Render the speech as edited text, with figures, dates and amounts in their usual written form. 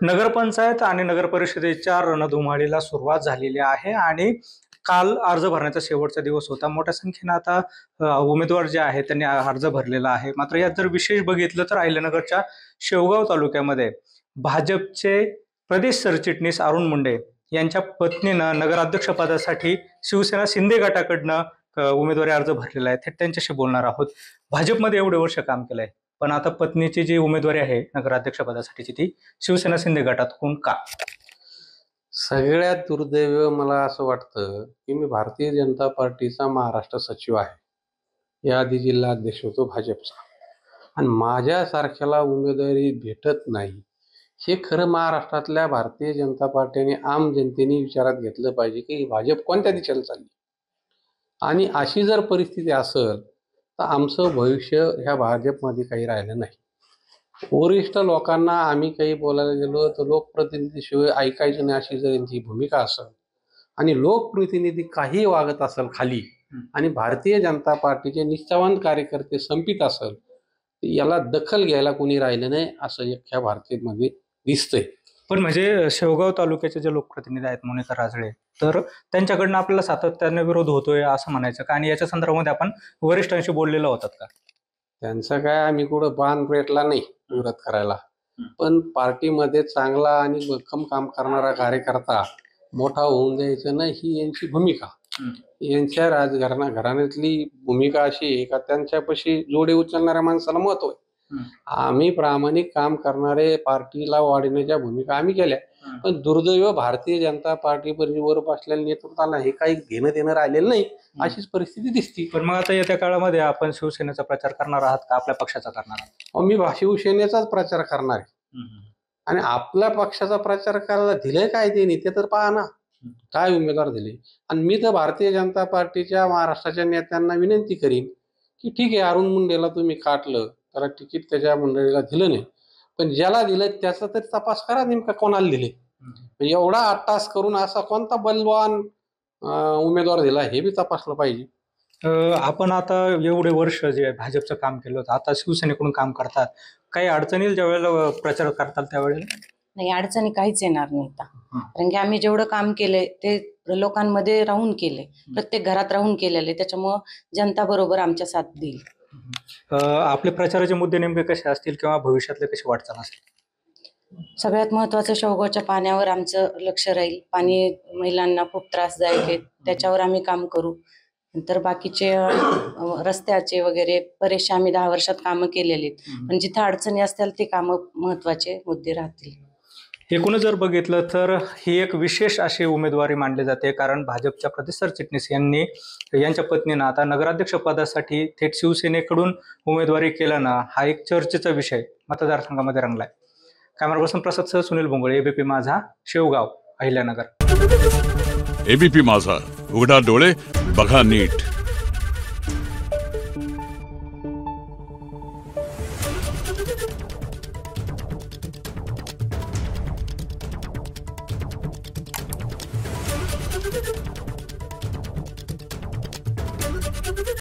नगरपंचायत आणि नगरपरिषदेच्या रणधुमाळीला सुरुवात झालेली आहे आणि काल अर्ज भरण्याचा शेवटचा दिवस होता. मोठ्या संख्येने आता उमेदवार जे आहेत त्यांनी अर्ज भरलेला आहे. मात्र यात जर विशेष बघितलं तर अहिल्यानगरच्या शेवगाव तालुक्यामध्ये भाजपचे प्रदेश सरचिटणीस अरुण मुंडे यांच्या पत्नीनं नगराध्यक्षपदासाठी शिवसेना शिंदे गटाकडनं उमेदवारी अर्ज भरलेला आहे. थेट त्यांच्याशी बोलणार आहोत. भाजपमध्ये एवढे वर्ष काम केलंय, पण आता पत्नीची जी उमेदवारी आहे नगराध्यक्षपदासाठीची ती शिवसेना शिंदे गटातून का? सगळ्यात दुर्दैव मला असं वाटतं की मी भारतीय जनता पार्टीचा महाराष्ट्र सचिव आहे, याआधी जिल्हाध्यक्ष होतो भाजपचा, आणि माझ्यासारख्याला उमेदवारी भेटत नाही. हे खरं महाराष्ट्रातल्या भारतीय जनता पार्टीने आम जनतेने विचारात घेतलं पाहिजे की भाजप कोणत्या दिशेला चालली. आणि अशी जर परिस्थिती असेल तर आमचं भविष्य ह्या भाजपमध्ये काही राहिलं नाही. वरिष्ठ लोकांना आम्ही काही बोलायला गेलो तर लोकप्रतिनिधीशिवाय ऐकायचं नाही, अशी जर यांची भूमिका असेल आणि लोकप्रतिनिधी काही वागत असेल खाली आणि भारतीय जनता पार्टीचे निष्ठावान कार्यकर्ते संपित असेल, याला दखल घ्यायला कोणी राहिलं नाही असं ह्या भारतीयमध्ये दिसतंय. पण म्हणजे शेवगाव तालुक्याचे जे लोकप्रतिनिधी आहेत मोनिका राजळे, तर त्यांच्याकडनं आपल्याला सातत्याने विरोध होतोय असं म्हणायचं का? आणि याच्या संदर्भामध्ये आपण वरिष्ठांशी बोललेलो होतात का? त्यांचं काय आम्ही कुठं बाण पेटला नाही विरोध करायला, पण पार्टीमध्ये चांगला आणि भक्कम काम करणारा कार्यकर्ता मोठा होऊन द्यायचं नाही ही यांची भूमिका. यांच्या घराण्यातली भूमिका अशी आहे का त्यांच्यापाशी जोडे उचलणाऱ्या माणसाला महत्व आहे. आम्ही प्रामाणिक काम करणारे पार्टीला वाढवण्याच्या भूमिका आम्ही केल्या, पण दुर्दैव भारतीय जनता पार्टीवर बसलेल्या नेतृत्वाला हे काही घेणं देणं राहिलेलं नाही, अशीच परिस्थिती दिसती. पण मग आता येत्या काळामध्ये आपण शिवसेनेचा प्रचार करणार आहात का आपल्या पक्षाचा करणार आहात? मी शिवसेनेचाच प्रचार करणार आहे. आणि आपल्या पक्षाचा प्रचार करायला दिलंय काय त्यांनी ते तर पहा ना, काय उमेदवार दिले. आणि मी तर भारतीय जनता पार्टीच्या महाराष्ट्राच्या नेत्यांना विनंती करीन की ठीक आहे, अरुण मुंडेला तुम्ही काटलं, त्याला तिकीट त्याच्या मंडळीला दिलं नाही, पण ज्याला दिलं त्याचा तरी तपास करा, नेमका कोणाला दिले. एवढा अट्टास करून असा कोणता बलवान उमेदवार दिला हे बी तपासलं पाहिजे. आपण आता एवढे वर्ष जे भाजपचं काम केलं होतं, आता शिवसेनेकडून काम करतात, काही अडचणी येईल ज्या वेळेला प्रचार करताल त्यावेळेला? नाही, अडचणी काहीच येणार नाही आता. कारण की आम्ही जेवढं काम केलंय ते लोकांमध्ये राहून केले, प्रत्येक घरात राहून केलेले, त्याच्यामुळं जनता बरोबर आमच्या साथ देईल. आपले प्रचाराचे मुद्दे नेमके कसे असतील किंवा भविष्यातले कसे वाटचाल असेल? सगळ्यात महत्वाचं शेवगावच्या पाण्यावर आमचं लक्ष राहील. पाणी महिलांना खूप त्रासदायक आहे, त्याच्यावर आम्ही काम करू. नंतर बाकीचे रस्त्याचे वगैरे बरेचसे आम्ही 10 वर्षात कामं केलेली आहेत, पण जिथे अडचणी असतील ते कामं महत्वाचे मुद्दे राहतील. एकूणच जर बघितलं तर ही एक विशेष अशी उमेदवारी मानली जाते, कारण भाजपच्या प्रदेश सरचिटणीस यांच्या पत्नीनं आता नगराध्यक्ष पदासाठी थेट शिवसेनेकडून उमेदवारी केल्यानं हा एक चर्चेचा विषय मतदारसंघामध्ये रंगलाय. कॅमेरा पर्सन प्रसाद सह सुनील भोंगळे, एबीपी माझा, शेवगाव, अहिल्यानगर. एबीपी माझा, उघडा डोळे बघा नीट. Thank you.